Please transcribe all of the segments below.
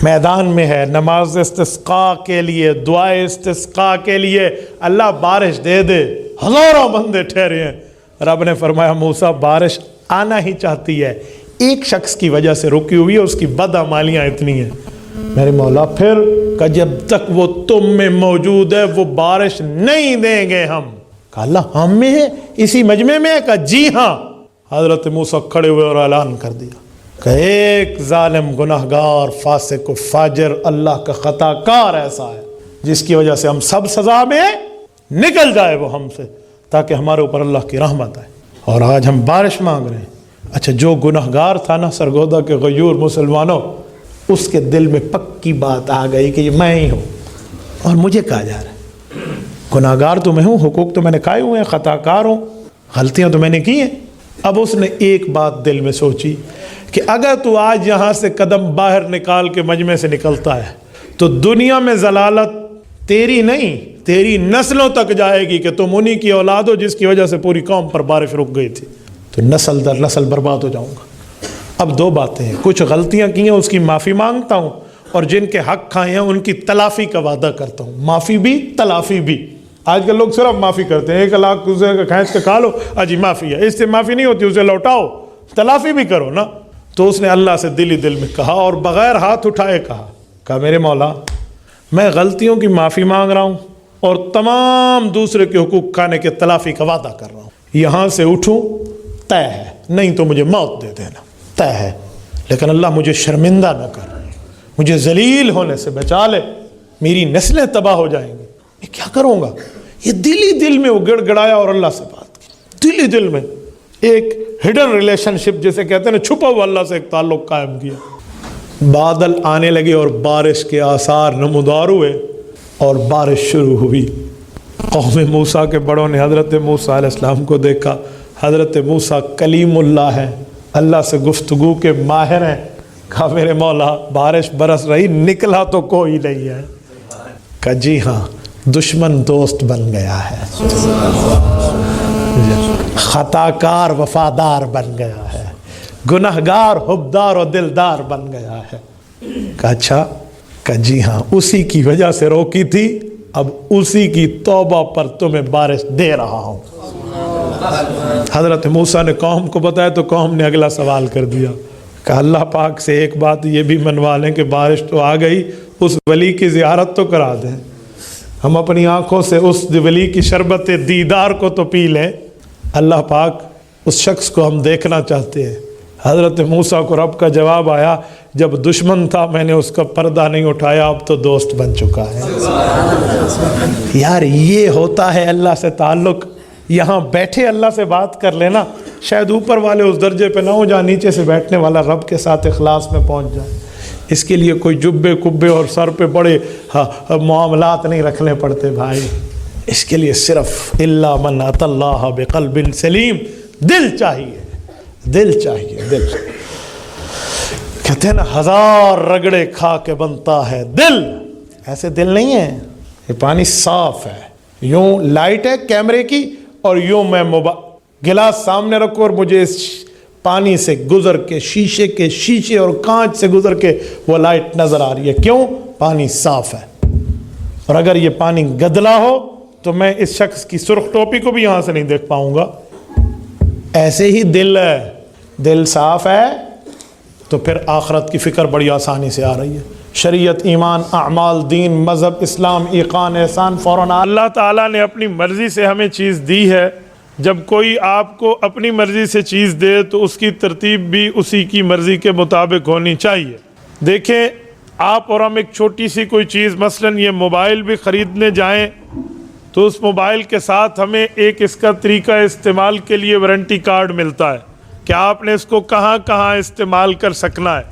میدان میں ہے نماز استسقاء کے لیے، دعائے استسقاء کے لیے، اللہ بارش دے دے، ہزاروں بندے ٹھہرے ہیں۔ رب نے فرمایا موسیٰ بارش آنا ہی چاہتی ہے، ایک شخص کی وجہ سے رکی ہوئی ہے، اس کی بدعمالیاں اتنی ہیں۔ میرے مولا پھر کہ جب تک وہ تم میں موجود ہے وہ بارش نہیں دیں گے ہم۔ کہا اللہ ہم میں ہے، اسی مجمع میں ہے؟ کہا جی ہاں۔ حضرت موسیٰ کھڑے ہوئے اور اعلان کر دیا کہ ایک ظالم گناہگار فاسق و فاجر اللہ کا خطا کار ایسا ہے جس کی وجہ سے ہم سب سزا میں نکل جائے وہ ہم سے، تاکہ ہمارے اوپر اللہ کی رحمت آئے، اور آج ہم بارش مانگ رہے ہیں۔ اچھا جو گناہگار تھا نا سرگودا کے غیور مسلمانوں، اس کے دل میں پکی بات آ گئی کہ یہ میں ہی ہوں اور مجھے کہا جا رہا ہے گناہگار تو میں ہوں، حقوق تو میں نے کھائے ہوئے ہیں، خطا کار ہوں، غلطیاں تو میں نے کی ہیں۔ اب اس نے ایک بات دل میں سوچی کہ اگر تو آج یہاں سے قدم باہر نکال کے مجمع سے نکلتا ہے تو دنیا میں ضلالت تیری نہیں تیری نسلوں تک جائے گی کہ تم انہی کی اولاد ہو جس کی وجہ سے پوری قوم پر بارش رک گئی تھی، تو نسل در نسل برباد ہو جاؤں گا۔ اب دو باتیں ہیں، کچھ غلطیاں کی ہیں اس کی معافی مانگتا ہوں، اور جن کے حق کھائے ہیں ان کی تلافی کا وعدہ کرتا ہوں، معافی بھی تلافی بھی۔ آج کل لوگ صرف معافی کرتے ہیں، 1 لاکھ اسے کھینچ کے کھا لو، اجی معافی ہے، اس سے معافی نہیں ہوتی، اسے لوٹاؤ، تلافی بھی کرو نا۔ تو اس نے اللہ سے دل ہی دل میں کہا اور بغیر ہاتھ اٹھائے کہا میرے مولا میں غلطیوں کی معافی مانگ رہا ہوں اور تمام دوسرے کے حقوق کھانے کے تلافی کا وعدہ کر رہا ہوں، یہاں سے اٹھوں طے ہے، نہیں تو مجھے موت دے دینا، طے ہے، لیکن اللہ مجھے شرمندہ نہ کر، مجھے ذلیل ہونے سے بچا لے، میری نسلیں تباہ ہو جائیں گی، میں کیا کروں گا؟ یہ دل ہی دل میں وہ گڑ گڑایا اور اللہ سے بات کی، دل ہی دل میں ایک ہڈن ریلیشن شپ جسے کہتے ہیں نا، چھپا ہوا اللہ سے ایک تعلق قائم کیا۔ بادل آنے لگے اور بارش کے آثار نمودار ہوئے اور بارش شروع ہوئی۔ قوم موسیٰ کے بڑوں نے حضرت موسیٰ علیہ السلام کو دیکھا، حضرت موسیٰ کلیم اللہ ہے، اللہ سے گفتگو کے ماہر ہیں۔ کہا میرے مولا بارش برس رہی، نکلا تو کوئی نہیں ہے۔ کہا جی ہاں دشمن دوست بن گیا ہے، خطا کار وفادار بن گیا ہے، گناہگار حبدار و دلدار بن گیا ہے۔ کہا اچھا، کہا جی ہاں اسی کی وجہ سے روکی تھی، اب اسی کی توبہ پر تمہیں بارش دے رہا ہوں۔ حضرت موسیٰ نے قوم کو بتایا تو قوم نے اگلا سوال کر دیا، کہا اللہ پاک سے ایک بات یہ بھی منوا لیں کہ بارش تو آ گئی، اس ولی کی زیارت تو کرا دیں، ہم اپنی آنکھوں سے اس ولی کی شربت دیدار کو تو پی لیں۔ اللہ پاک اس شخص کو ہم دیکھنا چاہتے ہیں۔ حضرت موسیٰ کو رب کا جواب آیا، جب دشمن تھا میں نے اس کا پردہ نہیں اٹھایا، اب تو دوست بن چکا ہے۔ یار یہ ہوتا ہے اللہ سے تعلق، یہاں بیٹھے اللہ سے بات کر لینا، شاید اوپر والے اس درجے پہ نہ ہو جہاں نیچے سے بیٹھنے والا رب کے ساتھ اخلاص میں پہنچ جائے۔ اس کے لیے کوئی جبے کبے اور سر پہ بڑے معاملات نہیں رکھنے پڑتے بھائی، اس کے لیے صرف الا من اتی اللہ بقلب سلیم، دل چاہیے، دل چاہیے، دل۔ کہتے ہیں نا 1000 رگڑے کھا کے بنتا ہے دل، ایسے دل نہیں ہے۔ یہ پانی صاف ہے، یوں لائٹ ہے کیمرے کی اور یوں میں گلاس سامنے رکھوں اور مجھے اس پانی سے گزر کے شیشے اور کانچ سے گزر کے وہ لائٹ نظر آ رہی ہے، کیوں؟ پانی صاف ہے۔ اور اگر یہ پانی گدلا ہو تو میں اس شخص کی سرخ ٹوپی کو بھی یہاں سے نہیں دیکھ پاؤں گا۔ ایسے ہی دل ہے، دل صاف ہے تو پھر آخرت کی فکر بڑی آسانی سے آ رہی ہے، شریعت، ایمان، اعمال، دین، مذہب، اسلام، ایقان، احسان فوراً۔ اللہ تعالیٰ نے اپنی مرضی سے ہمیں چیز دی ہے، جب کوئی آپ کو اپنی مرضی سے چیز دے تو اس کی ترتیب بھی اسی کی مرضی کے مطابق ہونی چاہیے۔ دیکھیں آپ اور ہم ایک چھوٹی سی کوئی چیز، مثلاً یہ موبائل بھی خریدنے جائیں تو اس موبائل کے ساتھ ہمیں ایک اس کا طریقہ استعمال کے لیے وارنٹی کارڈ ملتا ہے کہ آپ نے اس کو کہاں کہاں استعمال کر سکنا ہے۔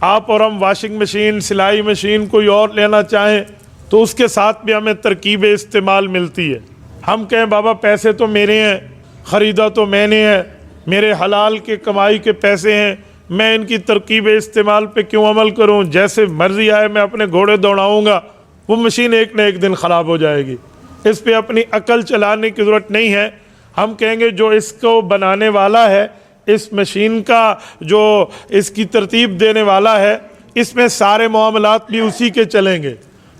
آپ اور ہم واشنگ مشین، سلائی مشین کوئی اور لینا چاہیں تو اس کے ساتھ بھی ہمیں ترکیب استعمال ملتی ہے۔ ہم کہیں بابا پیسے تو میرے ہیں، خریدا تو میں نے ہے، میرے حلال کے کمائی کے پیسے ہیں، میں ان کی ترکیب استعمال پہ کیوں عمل کروں؟ جیسے مرضی آئے میں اپنے گھوڑے دوڑاؤں گا، وہ مشین ایک نہ ایک دن خراب ہو جائے گی، اس پہ اپنی عقل چلانے کی ضرورت نہیں ہے۔ ہم کہیں گے جو اس کو بنانے والا ہے، اس مشین کا جو اس کی ترتیب دینے والا ہے، اس میں سارے معاملات بھی اسی کے چلیں گے۔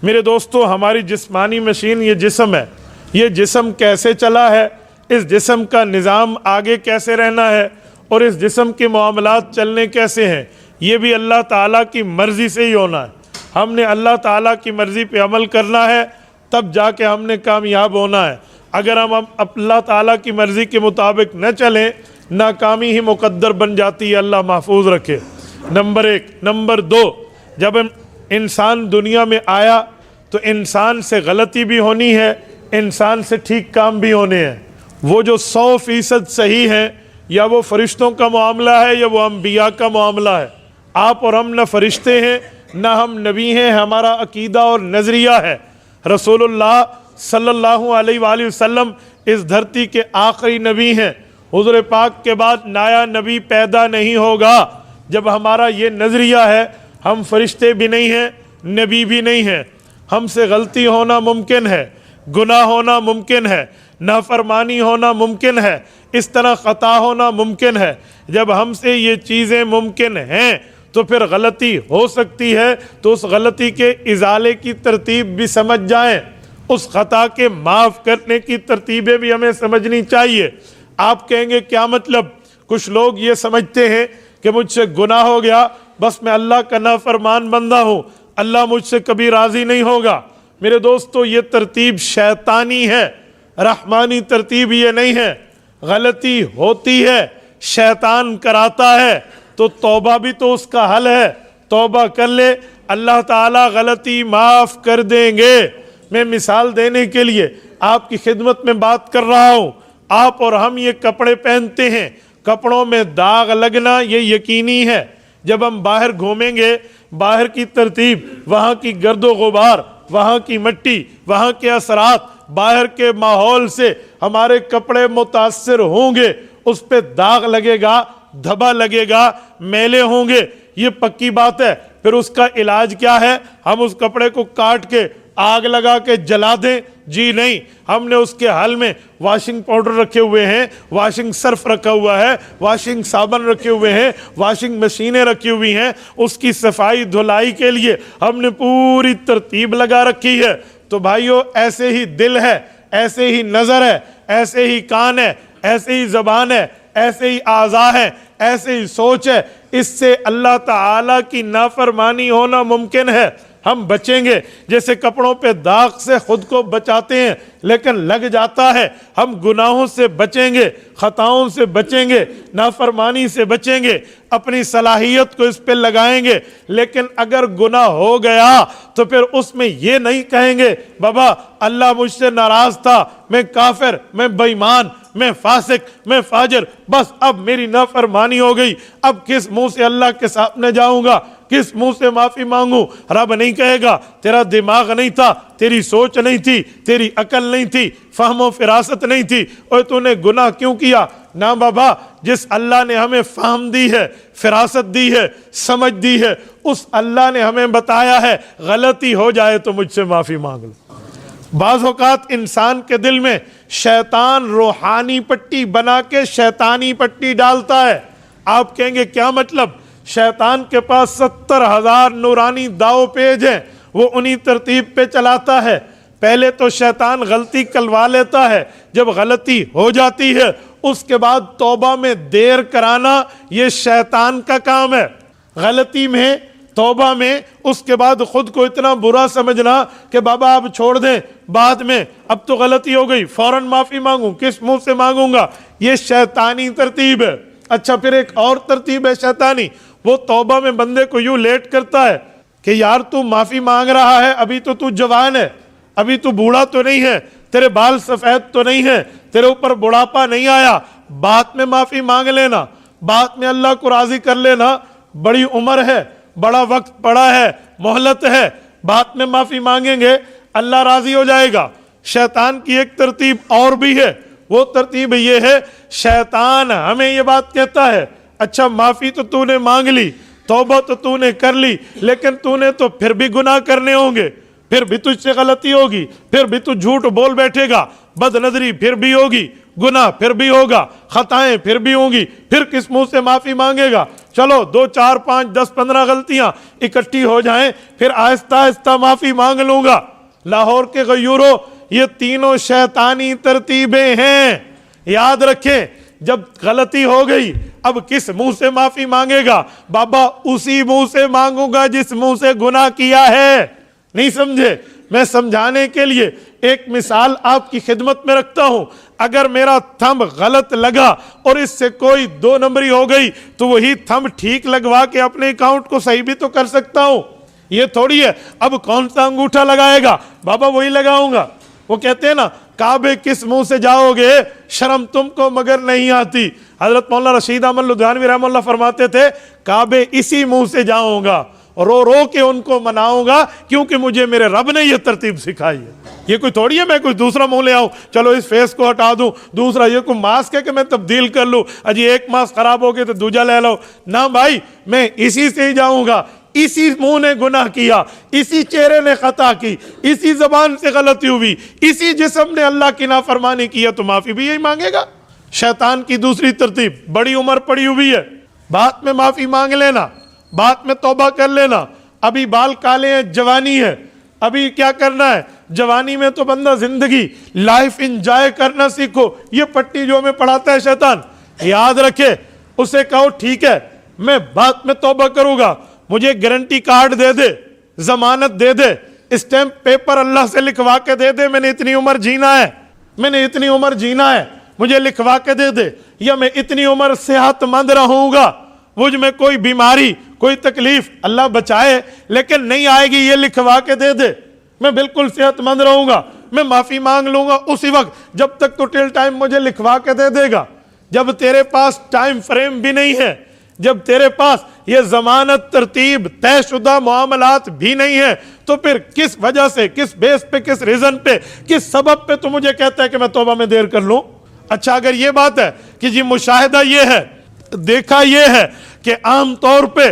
میرے دوستو، ہماری جسمانی مشین یہ جسم ہے، یہ جسم کیسے چلا ہے، اس جسم کا نظام آگے کیسے رہنا ہے، اور اس جسم کے معاملات چلنے کیسے ہیں، یہ بھی اللہ تعالیٰ کی مرضی سے ہی ہونا ہے۔ ہم نے اللہ تعالیٰ کی مرضی پہ عمل کرنا ہے، تب جا کے ہم نے کامیاب ہونا ہے۔ اگر ہم اللہ تعالیٰ کی مرضی کے مطابق نہ چلیں، ناکامی ہی مقدر بن جاتی ہے، اللہ محفوظ رکھے۔ نمبر 1۔ نمبر 2، جب انسان دنیا میں آیا تو انسان سے غلطی بھی ہونی ہے، انسان سے ٹھیک کام بھی ہونے ہیں۔ وہ جو 100% صحیح ہیں، یا وہ فرشتوں کا معاملہ ہے یا وہ انبیاء کا معاملہ ہے۔ آپ اور ہم نہ فرشتے ہیں، نہ ہم نبی ہیں، ہمارا عقیدہ اور نظریہ ہے۔ رسول اللہ صلی اللہ علیہ وآلہ وسلم اس دھرتی کے آخری نبی ہیں۔ حضور پاک کے بعد نیا نبی پیدا نہیں ہوگا۔ جب ہمارا یہ نظریہ ہے، ہم فرشتے بھی نہیں ہیں، نبی بھی نہیں ہیں، ہم سے غلطی ہونا ممکن ہے، گناہ ہونا ممکن ہے، نافرمانی ہونا ممکن ہے، اس طرح خطا ہونا ممکن ہے۔ جب ہم سے یہ چیزیں ممکن ہیں تو پھر غلطی ہو سکتی ہے، تو اس غلطی کے ازالے کی ترتیب بھی سمجھ جائیں، اس خطا کے معاف کرنے کی ترتیبیں بھی ہمیں سمجھنی چاہیے۔ آپ کہیں گے کیا مطلب؟ کچھ لوگ یہ سمجھتے ہیں کہ مجھ سے گناہ ہو گیا، بس میں اللہ کا نافرمان بندہ ہوں، اللہ مجھ سے کبھی راضی نہیں ہوگا۔ میرے دوستو، یہ ترتیب شیطانی ہے، رحمانی ترتیب یہ نہیں ہے۔ غلطی ہوتی ہے، شیطان کراتا ہے، تو توبہ بھی تو اس کا حل ہے۔ توبہ کر لے، اللہ تعالیٰ غلطی معاف کر دیں گے۔ میں مثال دینے کے لیے آپ کی خدمت میں بات کر رہا ہوں۔ آپ اور ہم یہ کپڑے پہنتے ہیں، کپڑوں میں داغ لگنا یہ یقینی ہے۔ جب ہم باہر گھومیں گے، باہر کی ترتیب، وہاں کی گرد و غبار، وہاں کی مٹی، وہاں کے اثرات، باہر کے ماحول سے ہمارے کپڑے متاثر ہوں گے، اس پہ داغ لگے گا، دھبا لگے گا، میلے ہوں گے، یہ پکی بات ہے۔ پھر اس کا علاج کیا ہے؟ ہم اس کپڑے کو کاٹ کے آگ لگا کے جلا دیں؟ جی نہیں، ہم نے اس کے حل میں واشنگ پاؤڈر رکھے ہوئے ہیں، واشنگ صرف رکھا ہوا ہے، واشنگ صابن رکھے ہوئے ہیں، واشنگ مشینیں رکھی ہوئی ہیں، اس کی صفائی دھلائی کے لیے ہم نے پوری ترتیب لگا رکھی ہے۔ تو بھائیو، ایسے ہی دل ہے، ایسے ہی نظر ہے، ایسے ہی کان ہے، ایسے ہی زبان ہے، ایسے ہی اعضاء ہے، ایسے ہی سوچ ہے۔ اس سے اللہ تعالیٰ کی نافرمانی ہونا ممکن ہے۔ ہم بچیں گے، جیسے کپڑوں پہ داغ سے خود کو بچاتے ہیں لیکن لگ جاتا ہے، ہم گناہوں سے بچیں گے، خطاؤں سے بچیں گے، نافرمانی سے بچیں گے، اپنی صلاحیت کو اس پہ لگائیں گے۔ لیکن اگر گناہ ہو گیا تو پھر اس میں یہ نہیں کہیں گے بابا اللہ مجھ سے ناراض تھا، میں کافر، میں بے ایمان، میں فاسق، میں فاجر، بس اب میری نافرمانی ہو گئی، اب کس منہ سے اللہ کے سامنے جاؤں گا، کس منہ سے معافی مانگوں؟ رب نہیں کہے گا تیرا دماغ نہیں تھا، تیری سوچ نہیں تھی، تیری عقل نہیں تھی، فہم و فراست نہیں تھی، اور تو نے گناہ کیوں کیا؟ نہ بابا، جس اللہ نے ہمیں فہم دی ہے، فراست دی ہے، سمجھ دی ہے، اس اللہ نے ہمیں بتایا ہے غلطی ہو جائے تو مجھ سے معافی مانگ لو۔ بعض اوقات انسان کے دل میں شیطان روحانی پٹی بنا کے شیطانی پٹی ڈالتا ہے۔ آپ کہیں گے کیا مطلب؟ شیطان کے پاس 70,000 نورانی داؤ پیج ہیں، وہ انہی ترتیب پہ چلاتا ہے۔ پہلے تو شیطان غلطی کلوا لیتا ہے، جب غلطی ہو جاتی ہے اس کے بعد توبہ میں دیر کرانا یہ شیطان کا کام ہے۔ غلطی میں، توبہ میں، اس کے بعد خود کو اتنا برا سمجھنا کہ بابا اب چھوڑ دیں، بعد میں، اب تو غلطی ہو گئی، فوراً معافی مانگوں، کس منہ سے مانگوں گا؟ یہ شیطانی ترتیب ہے۔ اچھا، پھر ایک اور ترتیب ہے شیطانی، وہ توبہ میں بندے کو یوں لیٹ کرتا ہے کہ یار تو معافی مانگ رہا ہے، ابھی تو تو جوان ہے، ابھی تو بوڑھا تو نہیں ہے، تیرے بال سفید تو نہیں ہے، تیرے اوپر بڑھاپا نہیں آیا، بعد میں معافی مانگ لینا، بعد میں اللہ کو راضی کر لینا، بڑی عمر ہے، بڑا وقت پڑا ہے، مہلت ہے، بعد میں معافی مانگیں گے اللہ راضی ہو جائے گا۔ شیطان کی ایک ترتیب اور بھی ہے، وہ ترتیب یہ ہے، شیطان ہمیں یہ بات کہتا ہے اچھا معافی تو نے مانگ لی، توبہ تو نے کر لی، لیکن نے تو پھر بھی گناہ کرنے ہوں گے، پھر بھی تجھ سے غلطی ہوگی، پھر بھی تو جھوٹ بول بیٹھے گا، بد نظری پھر بھی ہوگی، گناہ پھر بھی ہوگا، خطائیں پھر بھی ہوں گی، پھر کس منہ سے معافی مانگے گا؟ چلو 2 4 5 10 15 غلطیاں اکٹھی ہو جائیں، پھر آہستہ آہستہ معافی مانگ لوں گا۔ لاہور کے غیوروں، یہ تینوں شیطانی ترتیبیں ہیں، یاد رکھیں۔ جب غلطی ہو گئی اب کس منہ سے معافی مانگے گا؟ بابا اسی منہ سے مانگوں گا جس منہ سے گناہ کیا ہے۔ نہیں سمجھے؟ میں سمجھانے کے لیے ایک مثال آپ کی خدمت میں رکھتا ہوں۔ اگر میرا تھمب غلط لگا اور اس سے کوئی 2 نمبری ہو گئی تو وہی تھمب ٹھیک لگوا کے اپنے اکاؤنٹ کو صحیح بھی تو کر سکتا ہوں۔ یہ تھوڑی ہے اب کون سا انگوٹھا لگائے گا؟ بابا وہی لگاؤں گا۔ وہ کہتے ہیں نا، کعبے کس منہ سے جاؤ گے شرم تم کو مگر نہیں آتی۔ حضرت مولانا رشید احمد لدھیانوی رحمہ اللہ فرماتے تھے کعبے اسی منہ سے جاؤں گا، رو رو کے ان کو مناؤں گا، کیونکہ مجھے میرے رب نے یہ ترتیب سکھائی ہے۔ یہ کوئی تھوڑی ہے میں کوئی دوسرا منہ لے آؤں، چلو اس فیس کو ہٹا دوں، دوسرا یہ کوئی ماسک ہے کہ میں تبدیل کر لوں، اجی ایک ماسک خراب ہو گیا تو دوجا لے لو۔ نہ بھائی، میں اسی سے ہی جاؤں گا۔ اسی منہ نے گناہ کیا، اسی چہرے نے خطا کی، اسی زبان سے غلطی ہوئی، اسی جسم نے اللہ کی نافرمانی کی ہے، تو معافی بھی یہی مانگے گا۔ شیطان کی دوسری ترتیب، بڑی عمر پڑی ہوئی ہے، بات میں معافی مانگ لینا، بات میں توبہ کر لینا۔ ابھی بال کالے ہیں، جوانی ہے، ابھی کیا کرنا ہے؟ جوانی میں تو بندہ زندگی لائف انجوائے کرنا سیکھو۔ یہ پٹی جو ہمیں پڑھاتا ہے شیطان، یاد رکھے، اسے کہو ٹھیک ہے میں بات میں توبہ کروں گا، مجھے گارنٹی کارڈ دے دے، ضمانت دے دے، اسٹیمپ پیپر اللہ سے لکھوا کے دے دے، میں نے اتنی عمر جینا ہے، میں نے اتنی عمر جینا ہے، مجھے لکھوا کے دے دے، یا میں اتنی عمر صحت مند رہوں گا، مجھ میں کوئی بیماری کوئی تکلیف اللہ بچائے لیکن نہیں آئے گی، یہ لکھوا کے دے دے، میں بالکل صحت مند رہوں گا، میں معافی مانگ لوں گا اسی وقت، جب تک تو ٹل ٹائم مجھے لکھوا کے دے دے گا۔ جب تیرے پاس ٹائم فریم بھی نہیں ہے، جب تیرے پاس یہ ضمانت ترتیب طے شدہ معاملات بھی نہیں ہے، تو پھر کس وجہ سے، کس بیس پہ، کس ریزن پہ، کس سبب پہ تو مجھے کہتا ہے کہ میں توبہ میں دیر کر لوں؟ اچھا اگر یہ بات ہے کہ جی مشاہدہ یہ ہے، دیکھا یہ ہے کہ عام طور پہ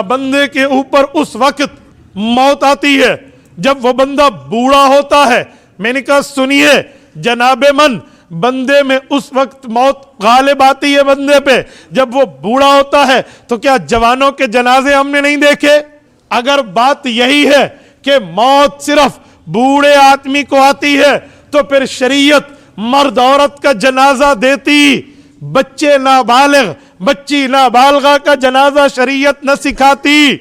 بندے کے اوپر اس وقت موت آتی ہے جب وہ بندہ بوڑھا ہوتا ہے، میں نے کہا سنیے جناب من، بندے میں اس وقت موت غالب آتی ہے بندے پہ جب وہ بوڑھا ہوتا ہے، تو کیا جوانوں کے جنازے ہم نے نہیں دیکھے؟ اگر بات یہی ہے کہ موت صرف بوڑھے آدمی کو آتی ہے تو پھر شریعت مرد عورت کا جنازہ دیتی، بچے نابالغ بچی نابالغہ کا جنازہ شریعت نہ سکھاتی،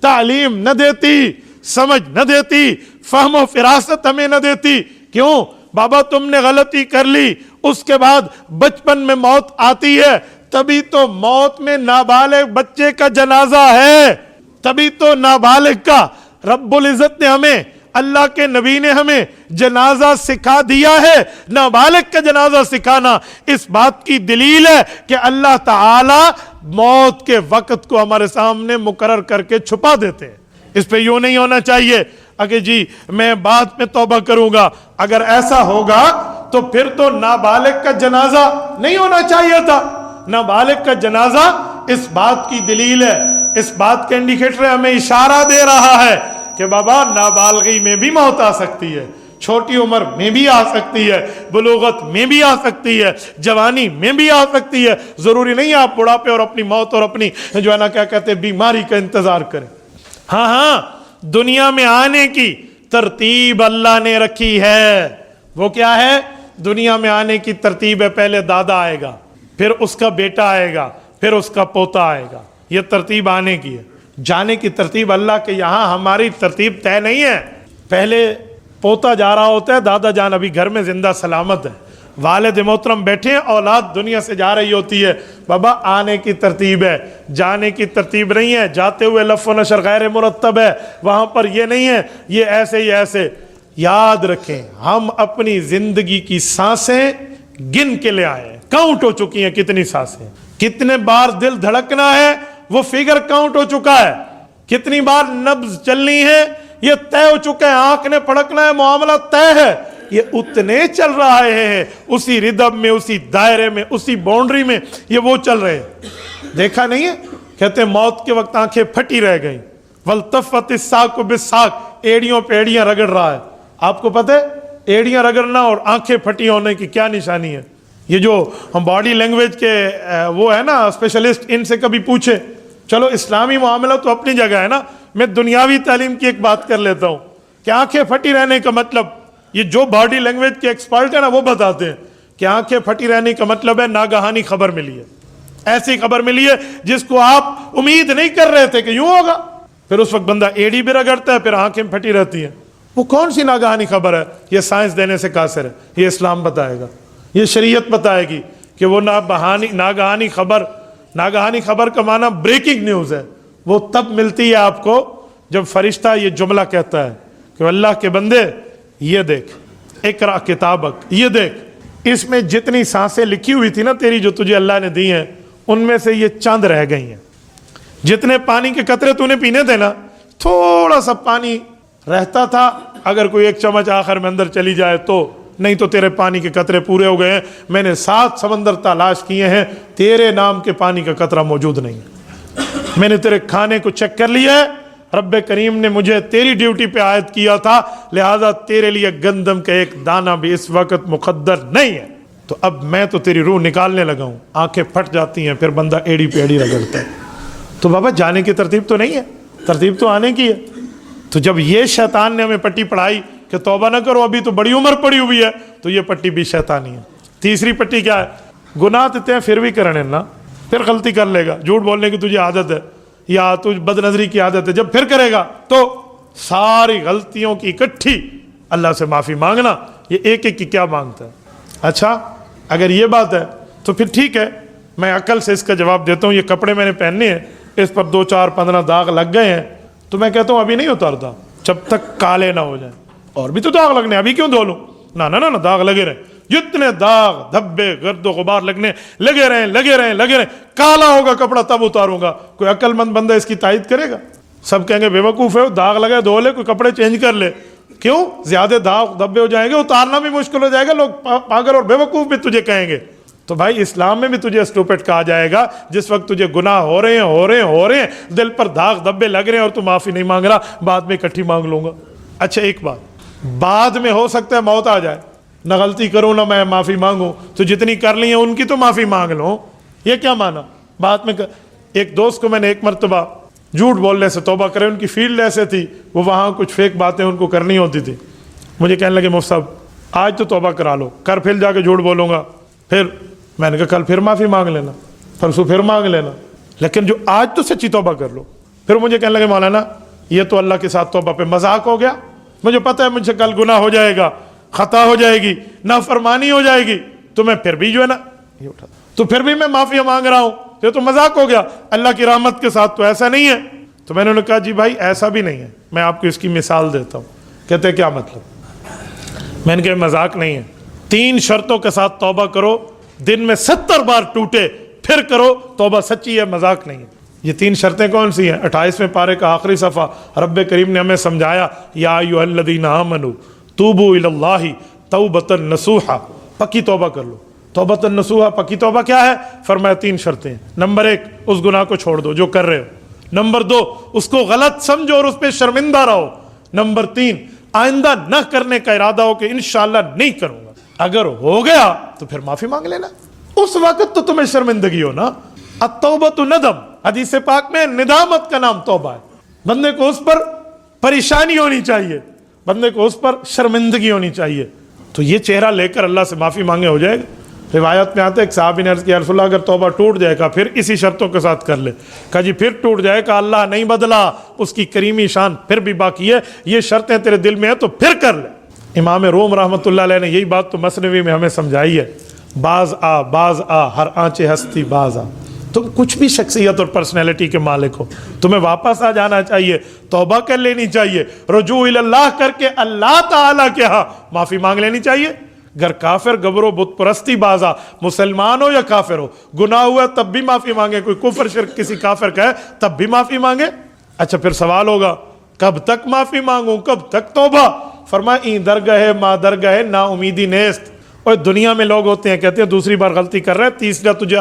تعلیم نہ دیتی، سمجھ نہ دیتی، فہم و فراست ہمیں نہ دیتی۔ کیوں؟ بابا تم نے غلطی کر لی، اس کے بعد بچپن میں موت آتی ہے، تبھی تو موت میں نابالغ بچے کا جنازہ ہے، تبھی تو نابالغ کا رب العزت نے ہمیں، اللہ کے نبی نے ہمیں جنازہ سکھا دیا ہے۔ نابالغ کا جنازہ سکھانا اس بات کی دلیل ہے کہ اللہ تعالی موت کے وقت کو ہمارے سامنے مقرر کر کے چھپا دیتے ہیں۔ اس پہ یوں نہیں ہونا چاہیے اگر جی میں بعد میں توبہ کروں گا، اگر ایسا ہوگا تو پھر تو نابالغ کا جنازہ نہیں ہونا چاہیے تھا۔ نابالغ کا جنازہ اس بات کی دلیل ہے، اس بات کے انڈیکیٹر ہمیں اشارہ دے رہا ہے کہ بابا نابالغی میں بھی موت آ سکتی ہے، چھوٹی عمر میں بھی آ سکتی ہے، بلوغت میں بھی آ سکتی ہے، جوانی میں بھی آ سکتی ہے۔ ضروری نہیں آپ بڑھاپے اور اپنی موت اور اپنی جو ہے نا کیا کہتے ہیں بیماری کا انتظار کریں۔ ہاں دنیا میں آنے کی ترتیب اللہ نے رکھی ہے۔ وہ کیا ہے؟ دنیا میں آنے کی ترتیب ہے، پہلے دادا آئے گا، پھر اس کا بیٹا آئے گا، پھر اس کا پوتا آئے گا، یہ ترتیب آنے کی ہے۔ جانے کی ترتیب اللہ کے یہاں، ہماری ترتیب طے نہیں ہے۔ پہلے پوتا جا رہا ہوتا ہے، دادا جان ابھی گھر میں زندہ سلامت ہے، والد محترم بیٹھے ہیں، اولاد دنیا سے جا رہی ہوتی ہے، بابا آنے کی ترتیب ہے، جانے کی ترتیب نہیں ہے۔ جاتے ہوئے لف و نشر غیر مرتب ہے، وہاں پر یہ نہیں ہے یہ ایسے ہی ایسے۔ یاد رکھیں ہم اپنی زندگی کی سانسیں گن کے لے آئے ہیں، کاؤنٹ ہو چکی ہیں کتنی سانسیں، کتنے بار دل دھڑکنا ہے وہ فگر کاؤنٹ ہو چکا ہے، کتنی بار نبض چلنی ہے یہ طے ہو چکا ہے، آنکھ نے پھڑکنا ہے معاملہ طے ہے، یہ اتنے چل رہا ہے، اسی ردم میں، اسی دائرے میں، اسی باؤنڈری میں یہ وہ چل رہے ہیں۔ دیکھا نہیں ہے؟ کہتے ہیں موت کے وقت آنکھیں پھٹی رہ گئیں، والتفت الساق بالساق، ایڑیوں پہ ایڑیاں رگڑ رہا ہے۔ آپ کو پتہ ہے ایڑیاں رگڑنا اور آنکھیں پھٹی ہونے کی کیا نشانی ہے؟ یہ جو ہم باڈی لینگویج کے وہ ہے نا اسپیشلسٹ، ان سے کبھی پوچھے. چلو اسلامی معاملہ تو اپنی جگہ ہے نا، میں دنیاوی تعلیم کی ایک بات کر لیتا ہوں کہ آنکھیں پھٹی رہنے کا مطلب، یہ جو باڈی لینگویج کے ایکسپرٹ ہیں نا وہ بتاتے ہیں کہ آنکھیں پھٹی رہنے کا مطلب ہے ناگہانی خبر ملی ہے، ایسی خبر ملی ہے جس کو آپ امید نہیں کر رہے تھے کہ یوں ہوگا. پھر اس وقت بندہ ایڑی بھی رگڑتا ہے، پھر آنکھیں پھٹی رہتی ہیں. وہ کون سی ناگہانی خبر ہے؟ یہ سائنس دینے سے قاصر ہے، یہ اسلام بتائے گا، یہ شریعت بتائے گی کہ وہ ناگہانی خبر کا معنی بریکنگ نیوز ہے. وہ تب ملتی ہے آپ کو جب فرشتہ یہ جملہ کہتا ہے کہ اللہ کے بندے یہ دیکھ، اقرا کتابک، یہ دیکھ، اس میں جتنی سانسیں لکھی ہوئی تھی نا تیری جو تجھے اللہ نے دی ہیں، ان میں سے یہ چند رہ گئی ہیں. جتنے پانی کے قطرے تو نے پینے تھے نا، تھوڑا سا پانی رہتا تھا، اگر کوئی ایک چمچ آخر میں اندر چلی جائے تو، نہیں تو تیرے پانی کے قطرے پورے ہو گئے ہیں. میں نے 7 سمندر تلاش کیے ہیں، تیرے نام کے پانی کا قطرہ موجود نہیں. میں نے تیرے کھانے کو چیک کر لیا ہے، رب کریم نے مجھے تیری ڈیوٹی پہ عائد کیا تھا، لہذا تیرے لیے گندم کا ایک دانہ بھی اس وقت مقدر نہیں ہے. تو اب میں تو تیری روح نکالنے لگا ہوں. آنکھیں پھٹ جاتی ہیں، پھر بندہ ایڑی پہ ایڑی رگڑتا ہے. تو بابا جانے کی ترتیب تو نہیں ہے، ترتیب تو آنے کی ہے. تو جب یہ شیطان نے ہمیں پٹی پڑھائی کہ توبہ نہ کرو، ابھی تو بڑی عمر پڑی ہوئی ہے، تو یہ پٹی بھی شیطانی ہے. تیسری پٹی کیا ہے؟ گناہ دیتے ہیں پھر بھی کرنے نا، پھر غلطی کر لے گا، جھوٹ بولنے کی تجھے عادت ہے یا تجھ بد نظری کی عادت ہے، جب پھر کرے گا تو ساری غلطیوں کی اکٹھی اللہ سے معافی مانگنا. یہ ایک ایک کی کیا مانگتا ہے؟ اچھا اگر یہ بات ہے تو پھر ٹھیک ہے، میں عقل سے اس کا جواب دیتا ہوں. یہ کپڑے میں نے پہننے ہیں، اس پر 2 4 15 داغ لگ گئے ہیں، تو میں کہتا ہوں ابھی نہیں اتارتا جب تک کالے نہ ہو جائیں. اور بھی تو داغ لگنے، ابھی کیوں دھو لوں؟ نہ داغ لگے رہے، جتنے داغ دھبے گرد و غبار لگنے لگے رہیں، کالا ہوگا کپڑا تب اتاروں گا. کوئی عقل مند بندہ اس کی تائید کرے گا؟ سب کہیں گے بے وقوف ہے، داغ لگے دھو لے، کوئی کپڑے چینج کر لے. کیوں؟ زیادہ داغ دھبے ہو جائیں گے، اتارنا بھی مشکل ہو جائے گا، لوگ پاگل اور بے وقوف بھی تجھے کہیں گے. تو بھائی اسلام میں بھی تجھے اسٹوپٹ کہا جائے گا جس وقت تجھے گناہ ہو رہے ہیں، دل پر داغ دھبے لگ رہے ہیں اور تو معافی نہیں مانگ رہا، بعد میں اکٹھی مانگ لوں گا. اچھا ایک بات، بعد میں ہو سکتا ہے موت آ جائے، نہ غلطی کروں نہ میں معافی مانگوں، تو جتنی کر لی ہیں ان کی تو معافی مانگ لوں. یہ کیا مانا؟ بعد میں ایک دوست کو میں نے ایک مرتبہ جھوٹ بولنے سے توبہ کرے، ان کی فیلڈ ایسے تھی، وہ وہاں کچھ فیک باتیں ان کو کرنی ہوتی تھی. مجھے کہنے لگے مفتی صاحب آج تو توبہ کرا لو، کر پھر جا کے جھوٹ بولوں گا. پھر میں نے کہا کل پھر معافی مانگ لینا، پرسوں پھر مانگ لینا، لیکن جو آج تو سچی توبہ کر لو. پھر مجھے کہنے لگے مولانا یہ تو اللہ کے ساتھ توبہ پہ مذاق ہو گیا، مجھے پتہ ہے مجھ سے کل گناہ ہو جائے گا، خطا ہو جائے گی، نافرمانی ہو جائے گی، تو میں پھر بھی جو ہے نا یہ اٹھا، تو پھر بھی میں معافی مانگ رہا ہوں، یہ تو مذاق ہو گیا، اللہ کی رحمت کے ساتھ تو ایسا نہیں ہے. تو میں نے کہا جی بھائی ایسا بھی نہیں ہے، میں آپ کو اس کی مثال دیتا ہوں. کہتے کیا مطلب؟ میں نے کہا مذاق نہیں ہے، 3 شرطوں کے ساتھ توبہ کرو، دن میں 70 بار ٹوٹے پھر کرو، توبہ سچی ہے، مذاق نہیں ہے. یہ 3 شرطیں کون سی ہیں؟ 28ویں پارے کا آخری صفحہ رب کریم نے ہمیں سمجھایا، یا ایھا الذین آمنوا توبوا الی اللہ توبۃ نصوحا، پکی توبہ کر لو. توبۃ نصوحا، پکی توبہ کیا ہے؟ فرمایا 3 شرطیں. نمبر 1 اس گناہ کو چھوڑ دو جو کر رہے ہو. نمبر 2 اس کو غلط سمجھو اور اس پہ شرمندہ رہو. نمبر 3 آئندہ نہ کرنے کا ارادہ ہو کہ انشاءاللہ نہیں کروں گا. اگر ہو گیا تو پھر معافی مانگ لینا، اس وقت تو تمہیں شرمندگی ہو نا. التوبۃ ندم، حدیث پاک میں ندامت کا نام توبہ ہے. بندے کو اس پر پریشانی ہونی چاہیے، بندے کو اس پر شرمندگی ہونی چاہیے. تو یہ چہرہ لے کر اللہ سے معافی مانگے ہو جائے گا. روایت میں آتا ہے ایک صحابی نے عرض کیا رسول اللہ اگر توبہ ٹوٹ جائے گا پھر اسی شرطوں کے ساتھ کر لے. کہا جی پھر ٹوٹ جائے گا، اللہ نہیں بدلا، اس کی کریمی شان پھر بھی باقی ہے، یہ شرطیں تیرے دل میں ہیں تو پھر کر لے. امام روم رحمۃ اللہ علیہ نے یہی بات تو مثنوی میں ہمیں سمجھائی ہے، باز آ ہر آنچے ہستی باز آ. تم کچھ بھی شخصیت اور پرسنالٹی کے مالک ہو، تمہیں واپس آ جانا چاہیے، توبہ کر لینی چاہیے، رجوع اللہ کر کے اللہ تعالیٰ کے ہاں معافی مانگ لینی چاہیے. گر کافر گبرو بت پرستی بازا، مسلمان ہو یا کافر ہو، گناہ ہوا تب بھی معافی مانگے. کوئی کفر شرک کسی کافر کا ہے تب بھی معافی مانگے. اچھا پھر سوال ہوگا کب تک معافی مانگوں، کب تک توبہ؟ فرمایا این درگاہ ما درگاہ نا امیدی نیست. اور دنیا میں لوگ ہوتے ہیں کہتے ہیں دوسری بار غلطی کر رہے ہیں، تیسرا تجھے